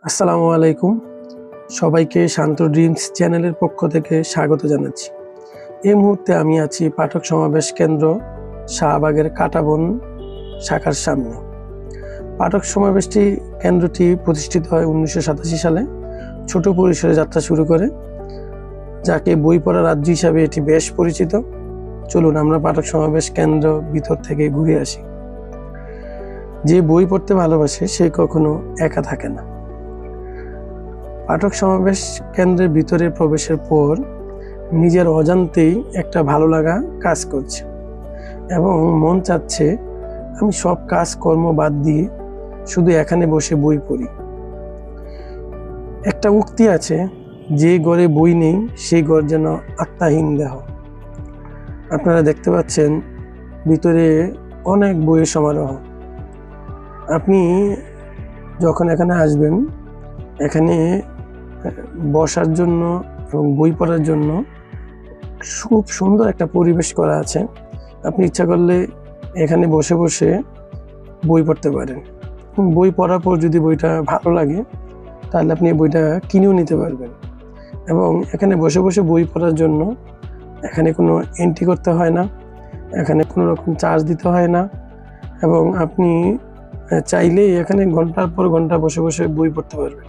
আসসালামু আলাইকুম। সবাইকে শান্ত ড্রিমস চ্যানেলের পক্ষ থেকে স্বাগত জানাচ্ছি। এই মুহূর্তে আমি আছি পাঠক সমাবেশ কেন্দ্র শাহবাগের কাঁটাবন শাখার সামনে। পাঠক সমাবেশটি কেন্দ্রটি প্রতিষ্ঠিত হয় 1987 সালে। ছোট পরিসরে যাত্রা শুরু করে, যাকে বই পড়া রাজ্য হিসাবে এটি বেশ পরিচিত। চলুন আমরা পাঠক সমাবেশ কেন্দ্র ভিতর থেকে ঘুরে আসি। যে বই পড়তে ভালোবাসে সে কখনো একা থাকে না। পাঠক সমাবেশ কেন্দ্রের ভিতরে প্রবেশের পর নিজের অজান্তেই একটা ভালো লাগা কাজ করছে এবং মন চাচ্ছে আমি সব কাজকর্ম বাদ দিয়ে শুধু এখানে বসে বই পড়ি। একটা উক্তি আছে, যে ঘরে বই নেই সেই ঘর যেন আত্মাহীন দেহ। আপনারা দেখতে পাচ্ছেন ভিতরে অনেক বইয়ের সমারোহ। আপনি যখন এখানে আসবেন, এখানে বসার জন্য এবং বই পড়ার জন্য খুব সুন্দর একটা পরিবেশ করা আছে। আপনি ইচ্ছা করলে এখানে বসে বসে বই পড়তে পারেন। বই পড়ার পর যদি বইটা ভালো লাগে তাহলে আপনি বইটা কিনেও নিতে পারবেন। এবং এখানে বসে বসে বই পড়ার জন্য এখানে কোনো এন্ট্রি করতে হয় না, এখানে কোনো রকম চার্জ দিতে হয় না, এবং আপনি চাইলেই এখানে ঘন্টার পর ঘন্টা বসে বসে বই পড়তে পারবেন।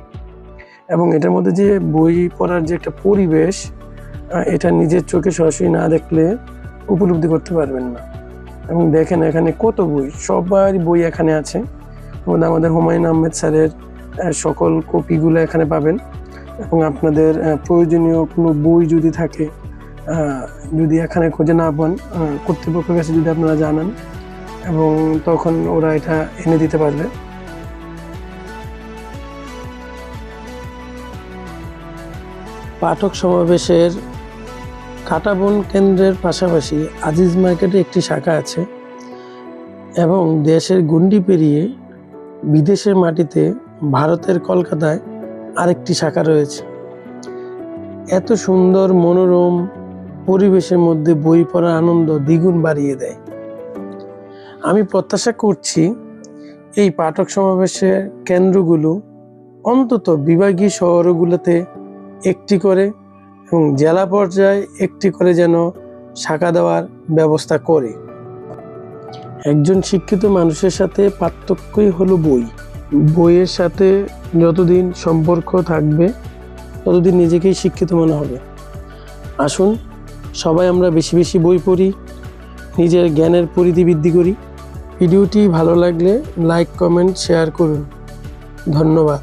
এবং এটার মধ্যে যে বই পড়ার যে একটা পরিবেশ, এটা নিজের চোখে সরাসরি না দেখলে উপলব্ধি করতে পারবেন না। এবং দেখেন এখানে কত বই, সবার বই এখানে আছে। আমাদের হুমায়ুন আহমেদ স্যারের সকল কপিগুলো এখানে পাবেন। এবং আপনাদের প্রয়োজনীয় কোনো বই যদি থাকে, যদি এখানে খুঁজে না পান, কর্তৃপক্ষের কাছে যদি আপনারা জানান, এবং তখন ওরা এটা এনে দিতে পারবে। পাঠক সমাবেশের কাঁটাবন কেন্দ্রের পাশাপাশি আজিজ মার্কেটে একটি শাখা আছে, এবং দেশের গণ্ডি পেরিয়ে বিদেশের মাটিতে ভারতের কলকাতায় আরেকটি শাখা রয়েছে। এত সুন্দর মনোরম পরিবেশের মধ্যে বই পড়ার আনন্দ দ্বিগুণ বাড়িয়ে দেয়। আমি প্রত্যাশা করছি এই পাঠক সমাবেশের কেন্দ্রগুলো অন্তত বিভাগীয় শহরগুলোতে একটি করে এবং জেলা পর্যায়ে একটি করে যেন শাখা দেওয়ার ব্যবস্থা করে। একজন শিক্ষিত মানুষের সাথে পার্থক্যই হলো বই। বইয়ের সাথে যতদিন সম্পর্ক থাকবে ততদিন নিজেকেই শিক্ষিত মনে হবে। আসুন সবাই আমরা বেশি বেশি বই পড়ি, নিজের জ্ঞানের পরিধি বৃদ্ধি করি। ভিডিওটি ভালো লাগলে লাইক, কমেন্ট, শেয়ার করুন। ধন্যবাদ।